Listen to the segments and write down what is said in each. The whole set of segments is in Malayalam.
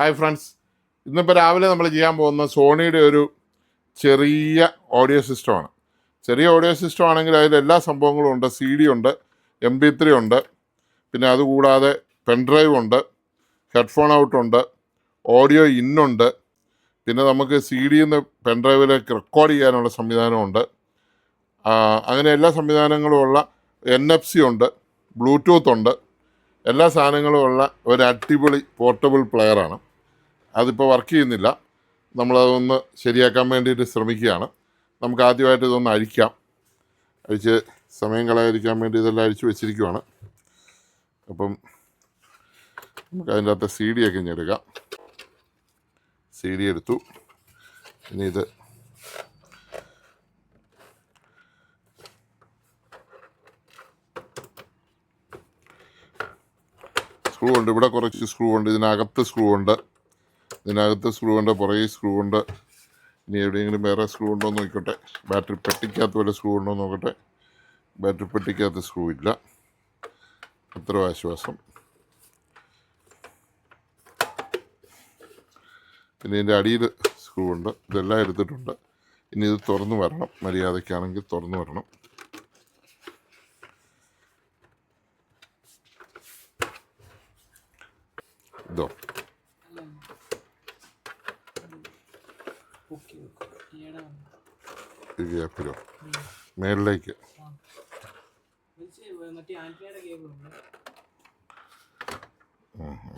ഹായ് ഫ്രണ്ട്സ്, ഇന്നിപ്പോൾ രാവിലെ നമ്മൾ ചെയ്യാൻ പോകുന്ന സോണിയുടെ ഒരു ചെറിയ ഓഡിയോ സിസ്റ്റമാണ്. ചെറിയ ഓഡിയോ സിസ്റ്റം ആണെങ്കിൽ അതിൽ എല്ലാ സംഭവങ്ങളും ഉണ്ട്. CD ഉണ്ട്, MP3 ഉണ്ട്, പിന്നെ അതുകൂടാതെ പെൻഡ്രൈവ് ഉണ്ട്, ഹെഡ്ഫോൺ ഔട്ടുണ്ട്, ഓഡിയോ ഇന്നുണ്ട്, പിന്നെ നമുക്ക് CD നിന്ന് പെൻഡ്രൈവിലേക്ക് റെക്കോർഡ് ചെയ്യാനുള്ള സംവിധാനമുണ്ട്. അങ്ങനെ എല്ലാ സംവിധാനങ്ങളും ഉള്ള NFC ഉണ്ട്, ബ്ലൂടൂത്ത് ഉണ്ട്, എല്ലാ സാധനങ്ങളും ഉള്ള ഒരു അടിപൊളി പോർട്ടബിൾ പ്ലെയറാണ്. അതിപ്പോൾ വർക്ക് ചെയ്യുന്നില്ല. നമ്മളതൊന്ന് ശരിയാക്കാൻ വേണ്ടിയിട്ട് ശ്രമിക്കുകയാണ്. നമുക്ക് ആദ്യമായിട്ട് ഇതൊന്ന് അഴിച്ച് സമയം കളയാതിരിക്കാൻ വേണ്ടി ഇതെല്ലാം അഴിച്ചു വെച്ചിരിക്കുവാണ്. അപ്പം നമുക്ക് അതിൻ്റെ അകത്ത് CD ഒക്കെ ഇനി എടുക്കാം. CD എടുത്തു. ഇനി ഇത് സ്ക്രൂ ഉണ്ട്. ഇവിടെ കുറച്ച് സ്ക്രൂ ഉണ്ട്. ഇതിനകത്ത് സ്ക്രൂ ഉണ്ട്, പുറകെ സ്ക്രൂ ഉണ്ട്. ഇനി എവിടെയെങ്കിലും വേറെ സ്ക്രൂ ഉണ്ടോ എന്ന് നോക്കട്ടെ. ബാറ്ററി പെട്ടിക്കകത്ത് വല്ല സ്ക്രൂ ഉണ്ടോ എന്ന് നോക്കട്ടെ. ബാറ്ററി പെട്ടിക്കകത്ത് സ്ക്രൂ ഇല്ല. അത്ര ആശ്വാസം. പിന്നെ ഇതിൻ്റെ അടിയിൽ സ്ക്രൂ ഉണ്ട്. ഇതെല്ലാം എടുത്തിട്ടുണ്ട്. ഇനി ഇത് തുറന്നു വരണം. മര്യാദയ്ക്കാണെങ്കിൽ തുറന്നു വരണം. ഇതോ ഗ്യാപ്പിലോ മേളിലേക്ക്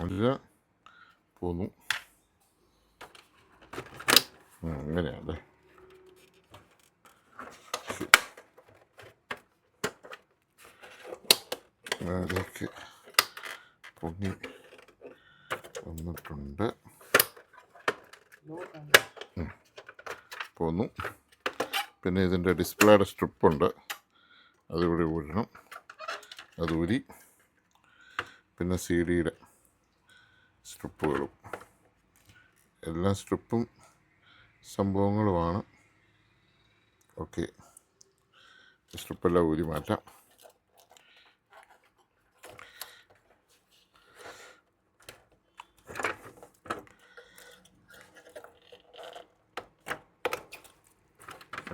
അല്ല പോന്നു. അങ്ങനെയാണല്ലേ. അതിലേക്ക് പൊങ്ങി വന്നിട്ടുണ്ട്. പോന്നു. പിന്നെ ഇതിൻ്റെ ഡിസ്പ്ലേയുടെ സ്ട്രിപ്പുണ്ട്, അതിവിടെ ഊരണം. അത് ഊരി. പിന്നെ CD-യുടെ സ്ട്രിപ്പുകളും എല്ലാ സ്ട്രിപ്പും സംഭവങ്ങളുമാണ്. ഓക്കെ, സ്ട്രിപ്പെല്ലാം ഊരി മാറ്റാം.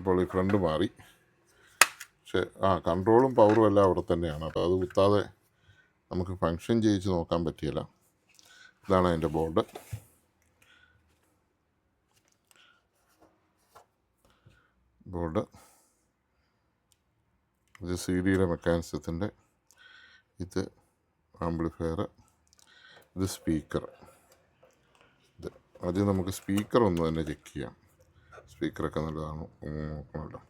അപ്പോൾ ഈ ഫ്രണ്ട് മാറി. പക്ഷേ കൺട്രോളും പവറും എല്ലാം അവിടെ തന്നെയാണ് കേട്ടോ. അത് കുത്താതെ നമുക്ക് ഫങ്ഷൻ ചെയ്യിച്ച് നോക്കാൻ പറ്റിയില്ല. ഇതാണ് അതിൻ്റെ ബോർഡ്. ഇത് CD-യുടെ മെക്കാനിസത്തിൻ്റെ, ഇത് ആംപ്ലിഫയർ, ഇത് സ്പീക്കർ. ഇത് ആദ്യം നമുക്ക് സ്പീക്കർ ഒന്ന് തന്നെ ചെക്ക് ചെയ്യാം. സ്പീക്കറൊക്കെ നല്ലതാണോ നോക്കണമല്ലോ.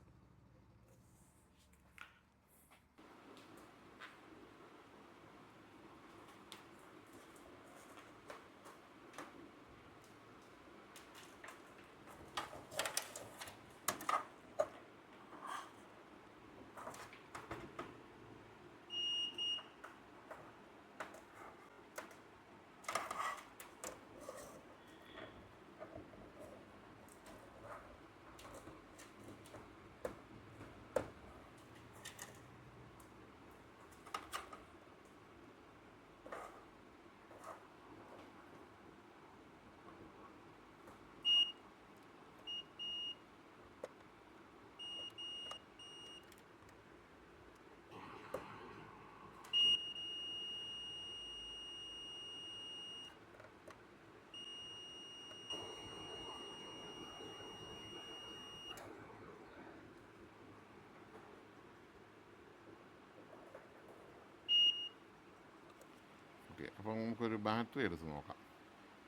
അപ്പോൾ നമുക്കൊരു ബാറ്ററി എടുത്ത് നോക്കാം,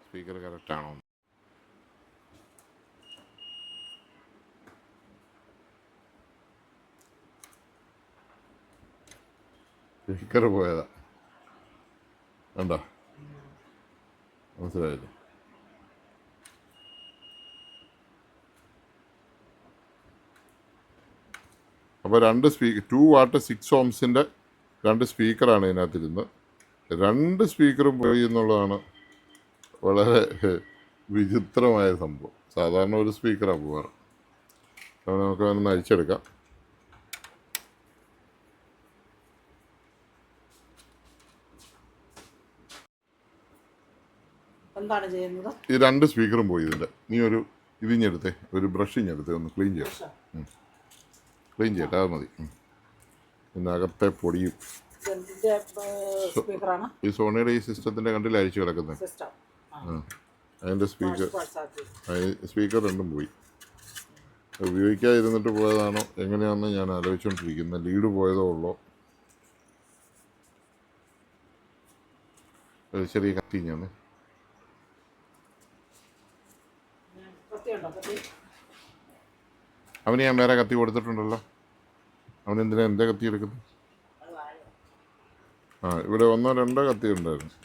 സ്പീക്കർ കറക്റ്റാണോ. സ്പീക്കർ പോയതാ, കണ്ടോ? മനസ്സിലായില്ലേ? അപ്പോൾ 2 വാട്ട് 6 ഓംസിൻ്റെ 2 സ്പീക്കറാണ് ഇതിനകത്തിരുന്ന്. 2 സ്പീക്കറും പോയി എന്നുള്ളതാണ് വളരെ വിചിത്രമായ സംഭവം. സാധാരണ ഒരു സ്പീക്കറാണ് പോകാറ്. അപ്പോൾ നമുക്ക് അതൊന്ന് അഴിച്ചെടുക്കാം. എന്താണ് ചെയ്യുന്നത്? ഈ 2 സ്പീക്കറും പോയി ഇതിൻ്റെ. നീ ഒരു ഇതിഞ്ഞെടുത്തേ, ഒരു ബ്രഷിഞ്ഞെടുത്തേ, ഒന്ന് ക്ലീൻ ചെയ്യണം. ക്ലീൻ ചെയ്യട്ടെ, അത് മതി. ഇതിനകത്തെ പൊടിയും. സ്പീക്കറാണ് ഈ സോണിയുടെ ഈ സിസ്റ്റത്തിൻ്റെ കണ്ടിൽ അഴിച്ചു കിടക്കുന്നത്. അതിൻ്റെ സ്പീക്കർ രണ്ടും പോയി. ഉപയോഗിക്കാതിരുന്നിട്ട് പോയതാണോ എങ്ങനെയാണെന്ന് ഞാൻ ആലോചിച്ചുകൊണ്ടിരിക്കുന്നത്. ലീഡ് പോയതോ ഉള്ളോ. ചെറിയ കത്തി ഞാൻ അവന് ഞാൻ വേറെ കത്തി കൊടുത്തിട്ടുണ്ടല്ലോ. അവനെന്തിനാ എൻ്റെ കത്തി എടുക്കുന്നത്? ഇവിടെ 1 2 കത്തി ഉണ്ടായിരുന്നു.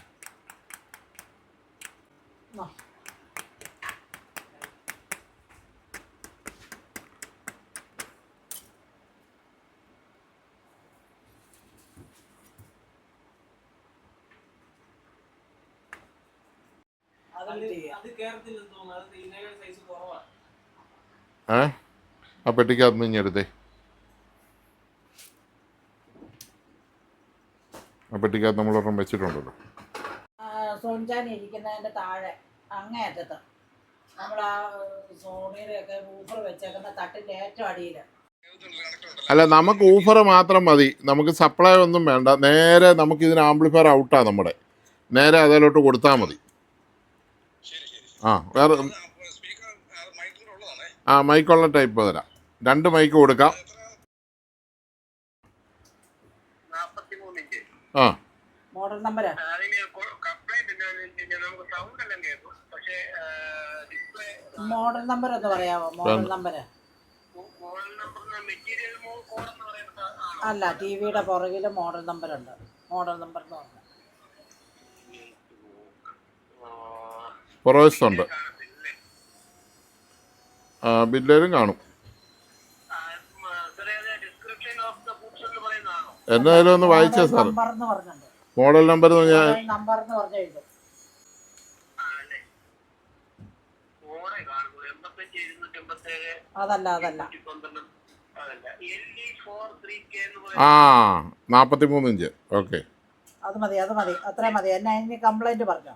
ആ പെട്ടിക്കകത്ത് നിന്ന് എടുത്തേ. ആ പെട്ടിക്കകത്ത് നമ്മളൊരെണ്ണം വെച്ചിട്ടുണ്ടല്ലോ. സോണിച്ചാനി ഇരിക്കുന്നതിൻ്റെ താഴെ അങ്ങേയറ്റത്ത് നമ്മൾ ആ സോണിയുടെയൊക്കെ ഊഫർ വെച്ചേക്കുന്ന തട്ടിൻ്റെ ഏറ്റവും അടിയിൽ. അല്ല, നമുക്ക് ഊഫർ മാത്രം മതി, നമുക്ക് സപ്ലൈ ഒന്നും വേണ്ട. നേരെ നമുക്ക് ഇതിന് ആംപ്ലിഫയർ ഔട്ടാണ് നമ്മുടെ. നേരെ അതിലോട്ട് കൊടുത്താൽ മതി. വേറെ മൈക്കുള്ള ടൈപ്പ് തരാം. 2 മൈക്ക് കൊടുക്കാം. മോഡൽ നമ്പർ മോഡൽ നമ്പർ എന്ന് പറയാമോ? മോഡൽ നമ്പർ അല്ല, ടി വിയുടെ പുറകിൽ മോഡൽ നമ്പർ ഉണ്ട്. മോഡൽ നമ്പർ എന്ന് പറഞ്ഞാൽ പുറവശത്തുണ്ട്. ബില്ലേലും കാണും. എന്നായാലും ഒന്ന് വായിച്ചേ സാർ. മോഡൽ നമ്പർ അതല്ല 43 ഇഞ്ച്. ഓക്കെ, അത് മതി അത്രയും മതി. എന്നെ ഇനി കംപ്ലൈന്റ് പറഞ്ഞോ.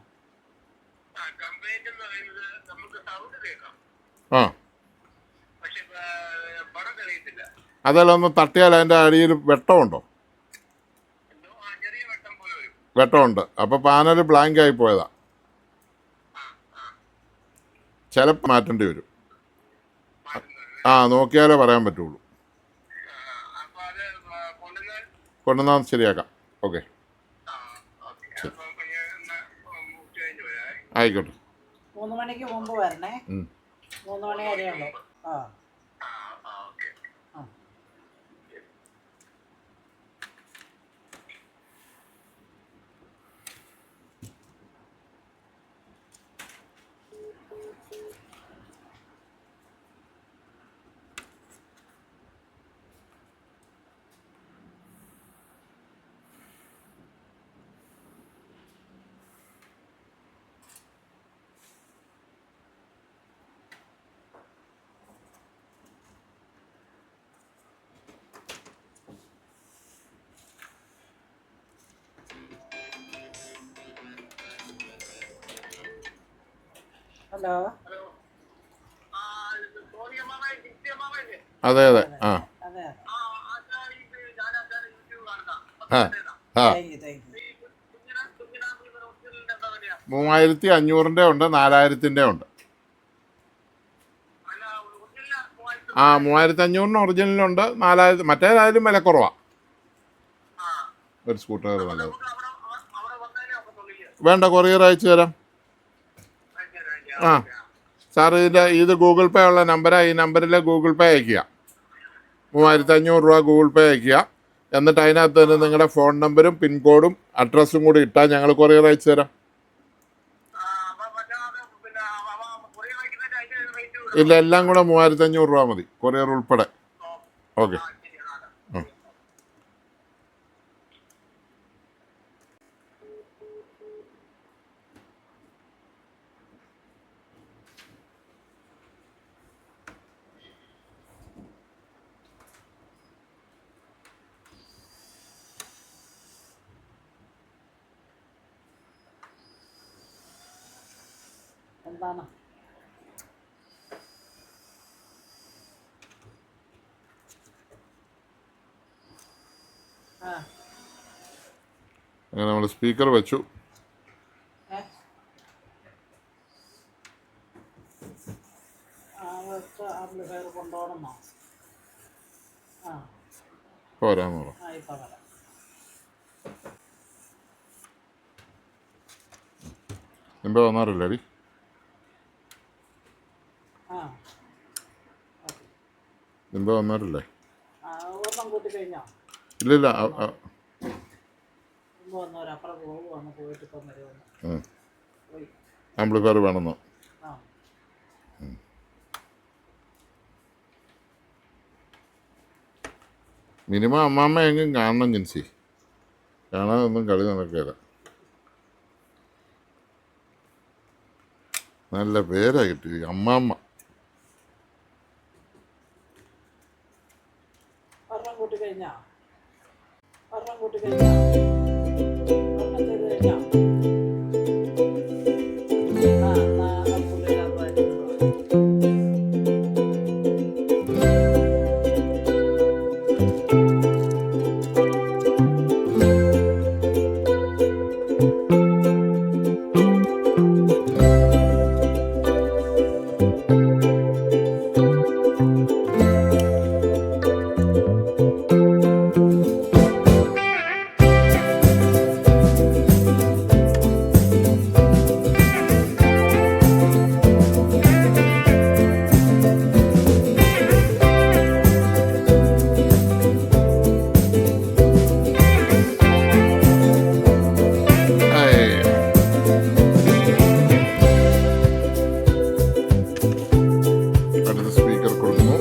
അതല്ല, ഒന്ന് തട്ടിയാൽ അതിൻ്റെ അടിയിൽ വെട്ടമുണ്ടോ? വെട്ടമുണ്ട്. അപ്പോൾ പാനൽ ബ്ലാങ്ക് ആയി പോയതാ. ചിലപ്പോൾ മാറ്റേണ്ടി വരും. നോക്കിയാലേ പറയാൻ പറ്റുള്ളൂ. കൊണ്ടുവന്നാൽ ശരിയാക്കാം. ഓക്കെ, ആയിക്കോട്ടെ. 3 മണിക്ക് മുമ്പ് വരണേ. 3 മണി വരെയുള്ളൂ. ഹലോ, അതെ. 3500 ഉണ്ട്, 4000 ഉണ്ട്. 3500 ഒറിജിനലുണ്ട്, 4000 മറ്റേതായാലും വില കുറവാണ്. ഒരു സ്കൂട്ടർ നല്ലത്. വേണ്ട, കൊറിയർ അയച്ചു തരാം. സാർ ഇത് ഗൂഗിൾ പേ ഉള്ള നമ്പറാണ്. ഈ നമ്പറിൽ ഗൂഗിൾ പേ അയക്കുക. 3500 രൂപ ഗൂഗിൾ പേ അയക്കുക. എന്നിട്ട് അതിനകത്ത് തന്നെ നിങ്ങളുടെ ഫോൺ നമ്പരും പിൻകോഡും അഡ്രസ്സും കൂടി ഇട്ടാൽ ഞങ്ങൾ കൊറിയർ അയച്ചു തരാം. ഇല്ല, എല്ലാം കൂടെ 3500 രൂപ മതി, കൊറിയർ ഉൾപ്പെടെ. ഓക്കെ. എന്താണ്? ആ അങ്ങനെ നമ്മൾ സ്പീക്കർ വെച്ചു. ആംപ്ലിഫയർ കൊണ്ടുപോകണമെന്നോ? ആ പോരാന്ന് പറഞ്ഞു. ആ ഇപ്പം വരാം. എന്തോ വന്നാറില്ല അടി. ആ എന്തോ വന്നാറില്ലേ? ഒരെണ്ണം കൂട്ടി കഴിഞ്ഞോ? ഇല്ലില്ല. മുമ്പ് വന്നവരപ്പുറം പോകുവാണ്, പോയിട്ട് ഇപ്പം വരുമെന്ന് പോയി. ആംപ്ലിഫയർ വേണമെന്നോ? ആ മിനിമം അമ്മാമ്മ എങ്കിലും കാണണം ജിൻസി. കാണാതൊന്നും കളി നടക്കില്ല. നല്ല പേരാ കിട്ടി, അമ്മാമ്മ. ഒരെണ്ണം കൂട്ടി കഴിഞ്ഞോ? ഒരെണ്ണം കൂട്ടി കഴിഞ്ഞോ? ഒരെണ്ണം ചെയ്ത് കഴിഞ്ഞോ? ആ എന്നാ പുള്ളിയിലാകുമായിരുന്നു. അടുത്ത സ്പീക്കർ കൊടുക്കുന്നു.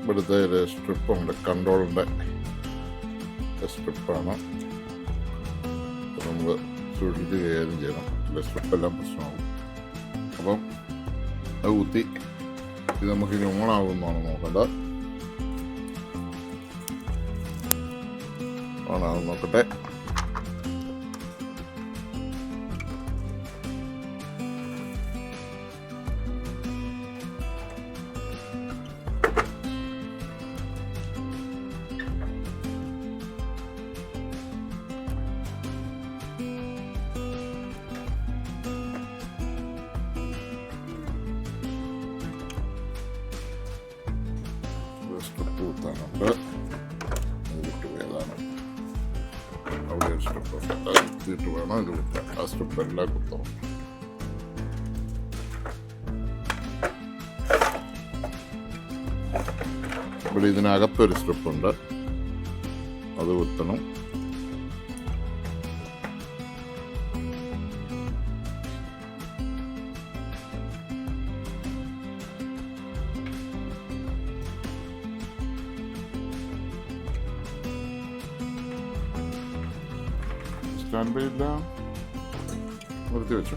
ഇവിടുത്തെ ഒരു സ്ട്രിപ്പുണ്ട്, കൺട്രോളിൻ്റെ സ്ട്രിപ്പാണ്. നമുക്ക് സൂക്ഷിച്ച് കൈകാര്യം ചെയ്യണം, അല്ലെ സ്ട്രിപ്പെല്ലാം പ്രശ്നമാകും. അപ്പം അത് കുത്തി ഇത് നമുക്കിനി ഓണാകുമെന്നാണ് നോക്കേണ്ടത്. ഓണാകും നോക്കട്ടെ. കുത്താനുണ്ട്. അത് വിട്ടുപോയതാണ്. അവിടെ ഒരു സ്റ്റെപ്പ് അത് കുത്തിയിട്ട് വേണം ഇത് കുത്താൻ. ആ സ്റ്റെപ്പ് എല്ലാം കുത്തണം. ഇവിടെ ഇതിനകത്തൊരു സ്റ്റെപ്പുണ്ട്, അത് കുത്തണം. സ്റ്റാൻഡ് ബൈ ഇല്ല, നിർത്തി വെച്ചു.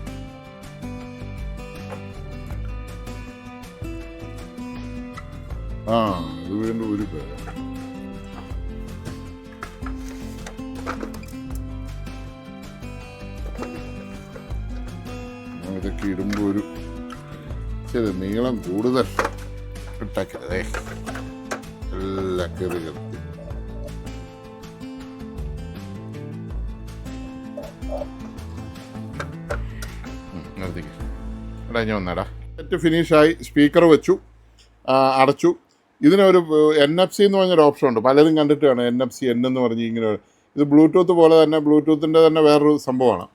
ആ ഇത് വീണ്ടും ഒരു പേര്. ഇതൊക്കെ ഇടുമ്പോൾ ഒരു ശരി നീളം കൂടുതൽ ഇട്ടാക്കരുതേ. എല്ലാം കയറി കയറി നിർത്തിക്ക്. എടാ ഞാൻ വന്നാടാ. സെറ്റ് ഫിനിഷായി. സ്പീക്കർ വെച്ചു, അടച്ചു. ഇതിനൊരു NFC എന്ന് പറഞ്ഞൊരു ഓപ്ഷൻ ഉണ്ട്. പലരും കണ്ടിട്ട് കാണും NFC എന്ന് പറഞ്ഞ് ഇങ്ങനെ. ഇത് ബ്ലൂടൂത്ത് പോലെ തന്നെ, ബ്ലൂടൂത്തിൻ്റെ തന്നെ വേറൊരു സംഭവമാണ്.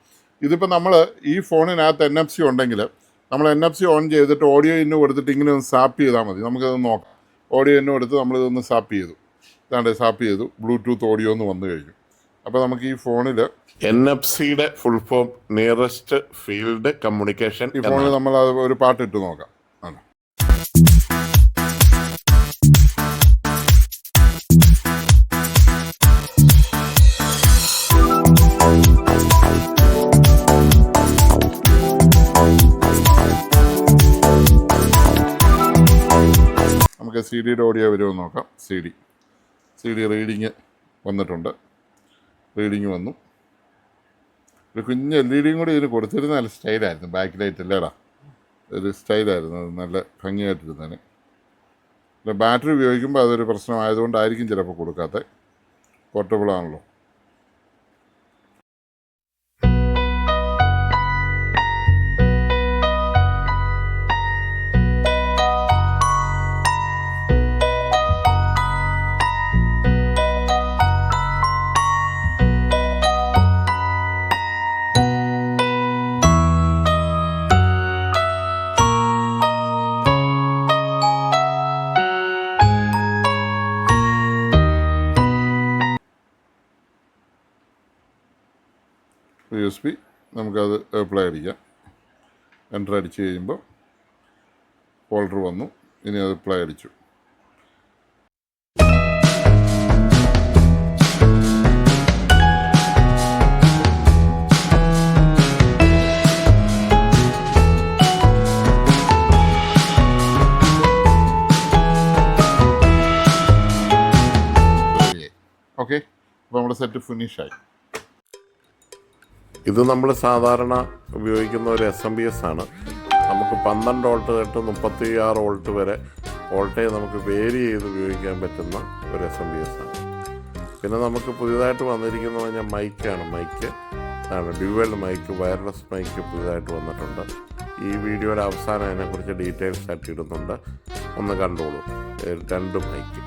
ഇതിപ്പോൾ നമ്മൾ ഈ ഫോണിനകത്ത് NFC ഉണ്ടെങ്കിൽ നമ്മൾ NFC ഓൺ ചെയ്തിട്ട് ഓഡിയോ ഇന്ന് കൊടുത്തിട്ട് ഇങ്ങനെ ഒന്ന് സാപ്പ് ചെയ്താൽ മതി. നമുക്കത് നോക്കാം. ഓഡിയോ ഇന്ന് കൊടുത്ത് നമ്മളിതൊന്ന് സാപ്പ് ചെയ്തു. ഇതാണ്ട് സാപ്പ് ചെയ്തു. ബ്ലൂടൂത്ത് ഓഡിയോ എന്ന് വന്നു കഴിഞ്ഞു. അപ്പോൾ നമുക്ക് ഈ ഫോണിൽ NFC-യുടെ full form nearest field communication. ഈ ഫോണിൽ നമ്മൾ അത് ഒരു പാട്ടിട്ട് നോക്കാം. ആണ് നമുക്ക് CD-യുടെ ഓഡിയോ വരുമെന്ന് നോക്കാം. CD റീഡിങ് വന്നിട്ടുണ്ട്. റീഡിങ് വന്നു. ഒരു കുഞ്ഞ് LED കൂടി ഇതിന് കൊടുത്തിരുന്ന നല്ല സ്റ്റൈലായിരുന്നു. ബാക്ക് ലൈറ്റ് അല്ലേടാ, ഒരു സ്റ്റൈലായിരുന്നു. അത് നല്ല ഭംഗിയായിട്ടിരുന്നതിന്. പിന്നെ ബാറ്ററി ഉപയോഗിക്കുമ്പോൾ അതൊരു പ്രശ്നമായതുകൊണ്ടായിരിക്കും ചിലപ്പോൾ കൊടുക്കാത്തത്. പോർട്ടബിളാണല്ലോ. USB നമുക്കത് പ്ലേ അടിക്കാം. എൻ്റർ അടിച്ച് കഴിയുമ്പോൾ ഫോൾഡർ വന്നു. ഇനി അത് പ്ലേ അടിച്ചു. ഓക്കെ, അപ്പോൾ നമ്മുടെ സെറ്റ് ഫിനിഷായി. ഇത് നമ്മൾ സാധാരണ ഉപയോഗിക്കുന്ന ഒരു SMPS ആണ്. നമുക്ക് 12 വോൾട്ട് തൊട്ട് 36 വോൾട്ട് വരെ വോൾട്ടേജ് നമുക്ക് വേരി ചെയ്ത് ഉപയോഗിക്കാൻ പറ്റുന്ന ഒരു SMPS ആണ്. പിന്നെ നമുക്ക് പുതിയതായിട്ട് വന്നിരിക്കുന്നത് പറഞ്ഞാൽ മൈക്കാണ്. മൈക്ക് ആണ് ഡ്യുവൽ മൈക്ക്, വയർലെസ് മൈക്ക് പുതിയതായിട്ട് വന്നിട്ടുണ്ട്. ഈ വീഡിയോയുടെ അവസാനം അതിനെക്കുറിച്ച് ഡീറ്റെയിൽസ് ആയിട്ട് ഇടുന്നുണ്ട്, ഒന്ന് കണ്ടോളൂ. 2 മൈക്ക്.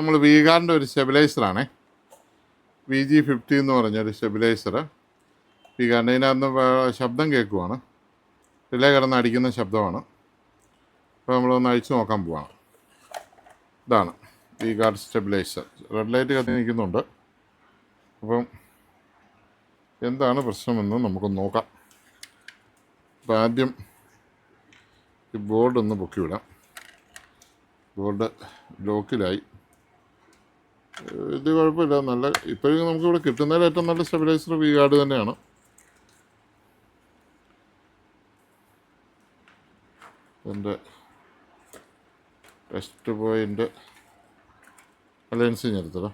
നമ്മൾ വീഗാറിൻ്റെ ഒരു സ്റ്റെബിലൈസറാണേ, VG50 എന്ന് പറഞ്ഞൊരു സ്റ്റെബിലൈസർ. വീഗാറിൻ്റെ ഇതിനകത്ത് ശബ്ദം കേൾക്കുവാണ്, റിലേ കിടന്ന് അടിക്കുന്ന ശബ്ദമാണ്. അപ്പോൾ നമ്മളൊന്ന് അഴിച്ചു നോക്കാൻ പോവാണ്. ഇതാണ് വീഗാർഡ് സ്റ്റെബിലൈസർ. റെഡ് ലൈറ്റ് കത്തി നിൽക്കുന്നുണ്ട്. അപ്പം എന്താണ് പ്രശ്നമെന്ന് നമുക്ക് നോക്കാം. അപ്പോൾ ആദ്യം ഈ ബോർഡ് ഒന്ന് പൊക്കി വിടാം. ബോർഡ് ലോക്കിലായി. ഇത് കുഴപ്പമില്ല, നല്ല ഇപ്പോഴും നമുക്കിവിടെ കിട്ടുന്നതിൽ ഏറ്റവും നല്ല സ്റ്റെബിലൈസർ വീഗാർഡ് തന്നെയാണ്. എൻ്റെ ടെസ്റ്റ് പോയിൻ്റ് ലെൻസ് ഞെടുത്തടാ.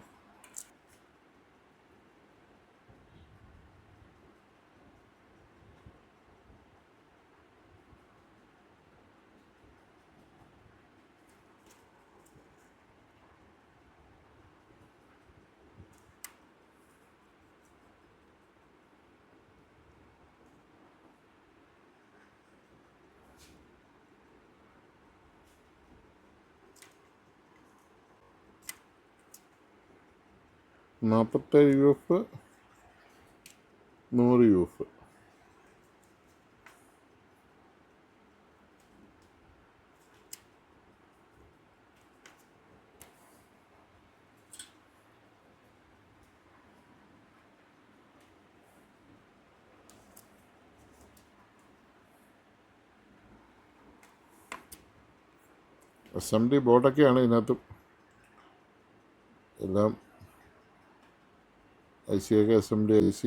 47 UF 100 UF. SMD ബോർഡൊക്കെയാണ് ഇതിനകത്ത് എല്ലാം. IC ഒക്കെ SMD IC,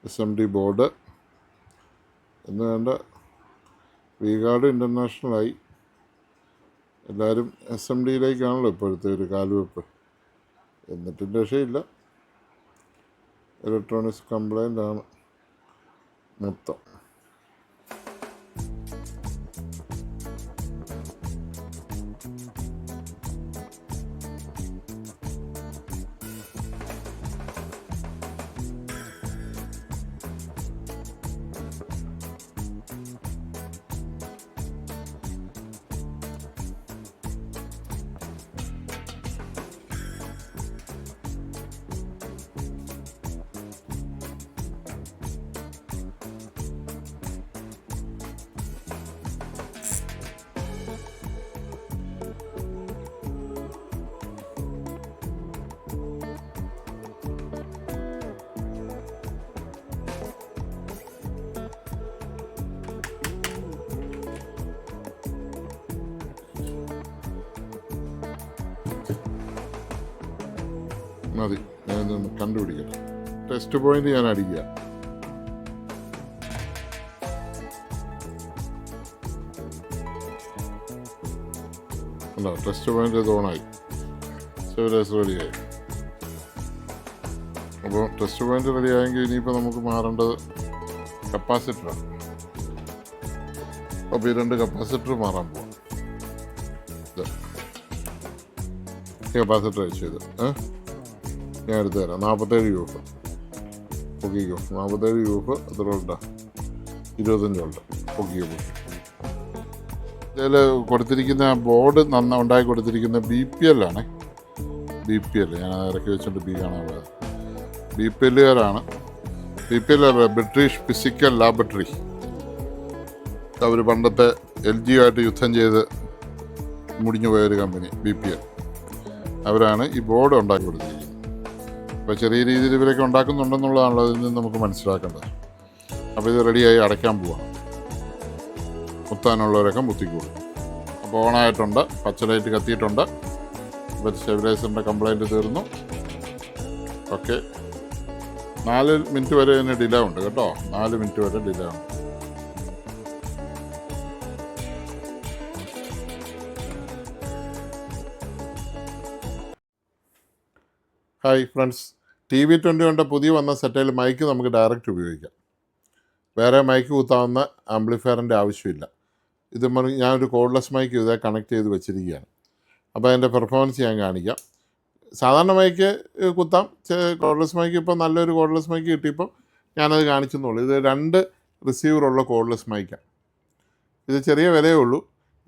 SMD ബോർഡ് എന്ന് വേണ്ട. V-Guard ഇൻ്റർനാഷണലായി. എല്ലാവരും SMDയിലേക്കാണല്ലോ ഇപ്പോഴത്തെ ഒരു കാൽവെപ്പ്. എന്നിട്ടും രക്ഷയില്ല. ഇലക്ട്രോണിക്സ് കംപ്ലൈൻ്റ് ആണ് മൊത്തം. മതി, ഞാനൊന്ന് കണ്ടുപിടിക്കട്ടെ. ടെസ്റ്റ് പോയിന്റ് ഞാൻ അടിക്കുക. അല്ല, ടെസ്റ്റ് പോയിന്റ് ഇത് ഓണായി, സ്റ്റെബിലൈസർ റെഡിയായി. അപ്പോൾ ടെസ്റ്റ് പോയിന്റ് റെഡി ആയെങ്കിൽ ഇനിയിപ്പോൾ നമുക്ക് മാറേണ്ടത് കപ്പാസിറ്ററാണ്. അപ്പോൾ ഈ 2 കപ്പാസിറ്റർ മാറാൻ പോവാം. കപ്പാസിറ്റർ അയച്ചു ചെയ്ത് ഞാൻ എടുത്തു തരാം. 47 UF പൊക്കിക്കോ. 47 UF എത്ര വോൾട്ടാ? 25 വോൾട്ട്. പൊക്കിക്കോ. ഇതിൽ കൊടുത്തിരിക്കുന്ന ബോർഡ് ഉണ്ടാക്കി കൊടുത്തിരിക്കുന്ന BPL ആണ്. BPL ഞാൻ ഇറക്കി വെച്ചിട്ട് B കാണാനുള്ളത്. BPLകാരാണ്. BPL British physical laboratory. അവർ പണ്ടത്തെ LG ആയിട്ട് യുദ്ധം ചെയ്ത് മുടിഞ്ഞു പോയൊരു കമ്പനി BPL. അവരാണ് ഈ ബോർഡ് ഉണ്ടാക്കി കൊടുത്തിരിക്കുന്നത്. അപ്പോൾ ചെറിയ രീതിയിൽ ഇവരൊക്കെ ഉണ്ടാക്കുന്നുണ്ടെന്നുള്ളതാണല്ലോ അതിൽ നിന്ന് നമുക്ക് മനസ്സിലാക്കേണ്ടത്. അപ്പോൾ ഇത് റെഡിയായി അടയ്ക്കാൻ പോവാണ്. മുത്താനുള്ളവരൊക്കെ മുത്തിക്കോളും. അപ്പോൾ ഓണായിട്ടുണ്ട്, പച്ച ലൈറ്റ് കത്തിയിട്ടുണ്ട്. അപ്പോൾ സ്റ്റെബിലൈസറിൻ്റെ കംപ്ലൈൻറ്റ് തീർന്നു. ഓക്കെ, 4 മിനിറ്റ് വരെ ഇതിന് ഡിലേ ഉണ്ട് കേട്ടോ. 4 മിനിറ്റ് വരെ ഡിലേ ഉണ്ട്. ഹായ് ഫ്രണ്ട്സ്, TV21 പുതിയ വന്ന സെറ്റയിൽ മൈക്ക് നമുക്ക് ഡയറക്റ്റ് ഉപയോഗിക്കാം. വേറെ മൈക്ക് കുത്താവുന്ന ആംപ്ലിഫയറിൻ്റെ ആവശ്യമില്ല. ഇത് ഞാനൊരു കോഡ്ലെസ് മൈക്ക് ഇതേ കണക്ട് ചെയ്ത് വെച്ചിരിക്കുകയാണ്. അപ്പോൾ അതിൻ്റെ പെർഫോമൻസ് ഞാൻ കാണിക്കാം. സാധാരണ മൈക്ക് കുത്താം. കോഡ്ലെസ് മൈക്ക് ഇപ്പോൾ നല്ലൊരു കോഡ്ലെസ് മൈക്ക് കിട്ടിയപ്പോൾ ഞാനത് കാണിച്ചെന്നുള്ളൂ. ഇത് 2 റിസീവറുള്ള കോഡ്ലെസ് മൈക്കാണ്. ഇത് ചെറിയ വിലയേ ഉള്ളൂ.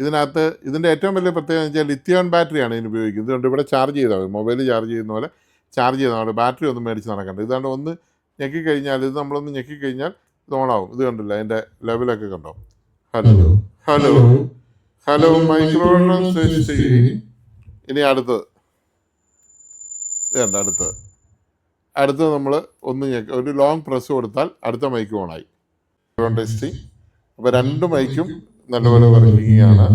ഇതിൻ്റെ ഏറ്റവും വലിയ പ്രത്യേകത എന്ന് വെച്ചാൽ ലിത്തിയോൺ ബാറ്ററിയാണ് ഇതിന് ഉപയോഗിക്കുന്നത്. ഇതുകൊണ്ട് ഇവിടെ ചാർജ് ചെയ്താൽ മതി. മൊബൈൽ ചാർജ് ചെയ്യുന്ന പോലെ ചാർജ് ചെയ്താൽ ബാറ്ററി ഒന്നും മേടിച്ച് നടക്കണ്ട. ഇതാണ്ട് ഒന്ന് ഞെക്കിക്കഴിഞ്ഞാൽ, ഇത് നമ്മളൊന്ന് ഞെക്കിക്കഴിഞ്ഞാൽ ഇത് ഓണാവും. ഇത് കണ്ടില്ല, അതിൻ്റെ ലെവലൊക്കെ കണ്ടോ? Hello hello hello microphone. ഇനി അടുത്തത് ഇത് കണ്ട. അടുത്തത് നമ്മൾ ഒന്ന് ഒരു ലോങ് പ്രസ് കൊടുത്താൽ അടുത്ത മൈക്ക് ഓണായി. ടെസ്റ്റിംഗ്. അപ്പോൾ 2 മൈക്കും നല്ലപോലെ വർക്കിങ്ങാണ്.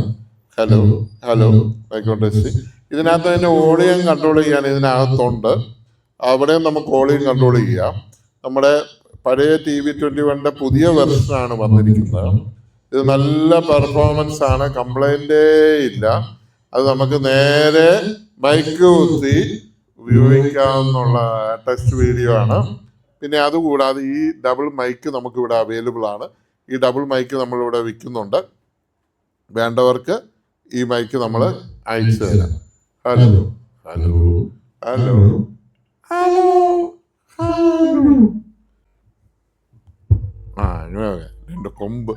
Hello hello microphone testing. ഇതിനകത്ത് അതിൻ്റെ ഓഡിയം കൺട്രോൾ ചെയ്യാൻ ഇതിനകത്തുണ്ട്. അവിടെയും നമുക്ക് ഓഡിയം കൺട്രോൾ ചെയ്യാം. നമ്മുടെ പഴയ TV21 പുതിയ വെർഷനാണ് വന്നിരിക്കുന്നത്. ഇത് നല്ല പെർഫോമൻസ് ആണ്, കംപ്ലൈൻറ്റേ ഇല്ല. അത് നമുക്ക് നേരെ മൈക്ക് കുത്തി ഉപയോഗിക്കാവുന്നുള്ള ടെസ്റ്റ് വീഡിയോ ആണ്. പിന്നെ അതുകൂടാതെ ഈ ഡബിൾ മൈക്ക് നമുക്കിവിടെ അവൈലബിൾ ആണ്. ഈ ഡബിൾ മൈക്ക് നമ്മളിവിടെ വിൽക്കുന്നുണ്ട്. വേണ്ടവർക്ക് ഈ മൈക്ക് നമ്മൾ അയച്ചു തരാം. Hello hello hello hello hello. ഇങ്ങനെ 2 കൊമ്പ്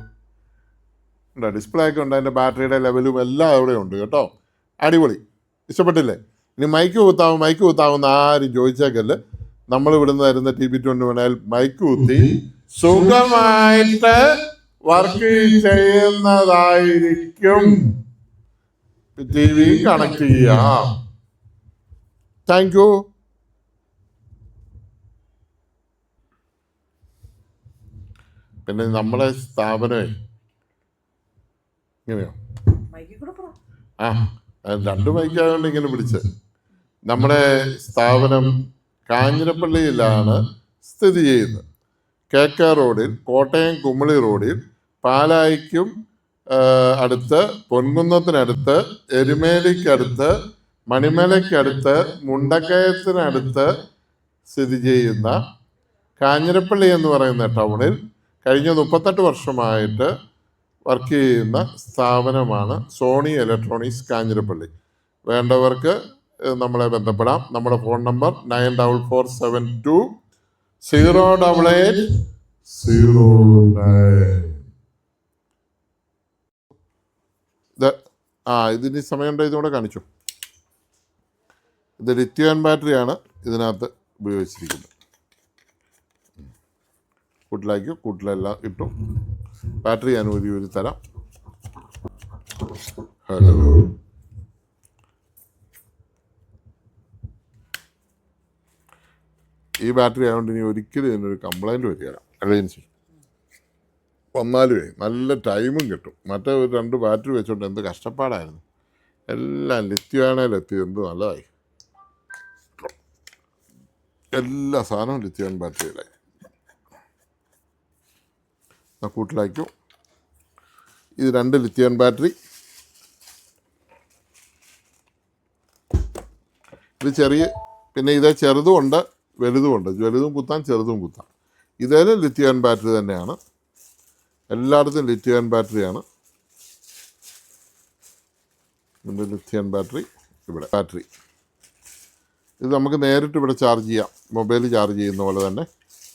ഉണ്ട്. ഡിസ്പ്ലേ ഒക്കെ ഉണ്ട്. അതിൻ്റെ ബാറ്ററിയുടെ ലെവലും എല്ലാം അവിടെ ഉണ്ട് കേട്ടോ. അടിപൊളി. ഇഷ്ടപ്പെട്ടില്ലേ? ഇനി മൈക്ക് കുത്താവുന്ന ആരും ചോദിച്ചേക്കല്ല്. നമ്മൾ ഇവിടുന്ന് തരുന്ന TP20 വേണേൽ മൈക്ക് കുത്തി സുഖമായിട്ട് വർക്ക് ചെയ്യുന്നതായിരിക്കും. TV കണക്ട് ചെയ്യാം. Thank you. പിന്നെ നമ്മളെ സ്ഥാപനമേ ഇങ്ങനെയോ മൈക്കിൽ കൂടെ പറ. ആ 2 മൈക്കായതുകൊണ്ട് ഇങ്ങനെ പിടിച്ച്. നമ്മുടെ സ്ഥാപനം കാഞ്ഞിരപ്പള്ളിയിലാണ് സ്ഥിതി ചെയ്യുന്നത്. KK റോഡിൽ, കോട്ടയം കുമളി റോഡിൽ, പാലായിക്കും അടുത്ത്, പൊൻകുന്നത്തിനടുത്ത്, എരുമേലിക്കടുത്ത്, മണിമലയ്ക്കടുത്ത്, മുണ്ടക്കയത്തിനടുത്ത് സ്ഥിതി ചെയ്യുന്ന കാഞ്ഞിരപ്പള്ളി എന്ന് പറയുന്ന ടൗണിൽ കഴിഞ്ഞ 38 വർഷമായിട്ട് വർക്ക് ചെയ്യുന്ന സ്ഥാപനമാണ് സോണി ഇലക്ട്രോണിക്സ് കാഞ്ഞിരപ്പള്ളി. വേണ്ടവർക്ക് നമ്മളെ ബന്ധപ്പെടാം. നമ്മുടെ ഫോൺ നമ്പർ 9472088009. ഇതിന് സമയമുണ്ടോ? ഇതുകൂടെ കാണിച്ചു. ഇത് ലിഥിയം ബാറ്ററിയാണ് ഇതിനകത്ത് ഉപയോഗിച്ചിരിക്കുന്നത്. കൂട്ടിലെല്ലാം ഇട്ടു. ബാറ്ററി ഞാൻ ഊരി തരാം. ഹലോ, ഈ ബാറ്ററി ആയതുകൊണ്ട് ഇനി ഒരിക്കലും ഇതിനൊരു കംപ്ലൈൻറ്റ് വരികയില്ല. എമർജൻസി വന്നാലുമേ നല്ല ടൈമും കിട്ടും. മറ്റേ ഒരു 2 ബാറ്ററി വെച്ചോണ്ട് എന്ത് കഷ്ടപ്പാടായിരുന്നു. എല്ലാം ലിഥിയാണേലെത്തി. എന്ത് നല്ലതായി. എല്ലാ സാധനവും ലിഥിയം ബാറ്ററിയിലായി. കൂട്ടിലാക്കും. ഇത് 2 ലിഥിയം ബാറ്ററി. ഇത് പിന്നെ ഇത് ചെറുതുമുണ്ട് വലുതുമുണ്ട്. വലുതും കുത്താം ചെറുതും കുത്താം. ഇതേലും ലിഥിയം ബാറ്ററി തന്നെയാണ്. എല്ലായിടത്തും ലിഥിയം ബാറ്ററിയാണ്. ഇതിൻ്റെ ലിഥിയം ബാറ്ററി ഇവിടെ. ബാറ്ററി ഇത് നമുക്ക് നേരിട്ട് ഇവിടെ ചാർജ് ചെയ്യാം. മൊബൈൽ ചാർജ് ചെയ്യുന്ന പോലെ തന്നെ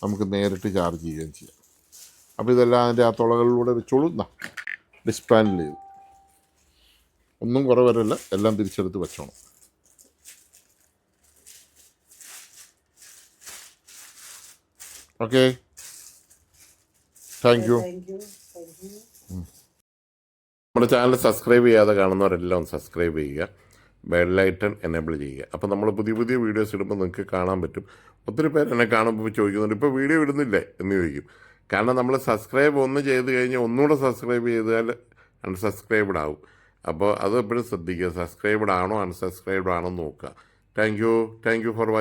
നമുക്ക് നേരിട്ട് ചാർജ് ചെയ്യുകയും ചെയ്യാം. അപ്പോൾ ഇതെല്ലാം അതിൻ്റെ ആ തുളകളിലൂടെ വെച്ചോളൂ. ഡിസ്പാൻഡിൽ ചെയ്തു. ഒന്നും കുറവരല്ല, എല്ലാം തിരിച്ചെടുത്ത് വെച്ചോണം. Okay, thank you. നമ്മുടെ ചാനൽ സബ്സ്ക്രൈബ് ചെയ്യാതെ കാണുന്നവരെല്ലാം ഒന്ന് സബ്സ്ക്രൈബ് ചെയ്യുക, ബെൽ ഐക്കൺ എനേബിൾ ചെയ്യുക. അപ്പോൾ നമ്മൾ പുതിയ വീഡിയോസ് ഇടുമ്പോൾ നിങ്ങൾക്ക് കാണാൻ പറ്റും. ഒത്തിരി പേര് എന്നെ കാണുമ്പോൾ ചോദിക്കുന്നുണ്ട്, ഇപ്പോൾ വീഡിയോ ഇടുന്നില്ലേ എന്ന് ചോദിക്കും. കാരണം നമ്മൾ സബ്സ്ക്രൈബ് ഒന്ന് ചെയ്ത് കഴിഞ്ഞാൽ ഒന്നുകൂടെ സബ്സ്ക്രൈബ് ചെയ്താൽ അൺസബ്സ്ക്രൈബ്ഡ് ആവും. അപ്പോൾ അത് എപ്പോഴും ശ്രദ്ധിക്കുക. സബ്സ്ക്രൈബ്ഡ് ആണോ അൺസബ്സ്ക്രൈബ്ഡ് ആണോ എന്ന് നോക്കുക. Thank you for watching.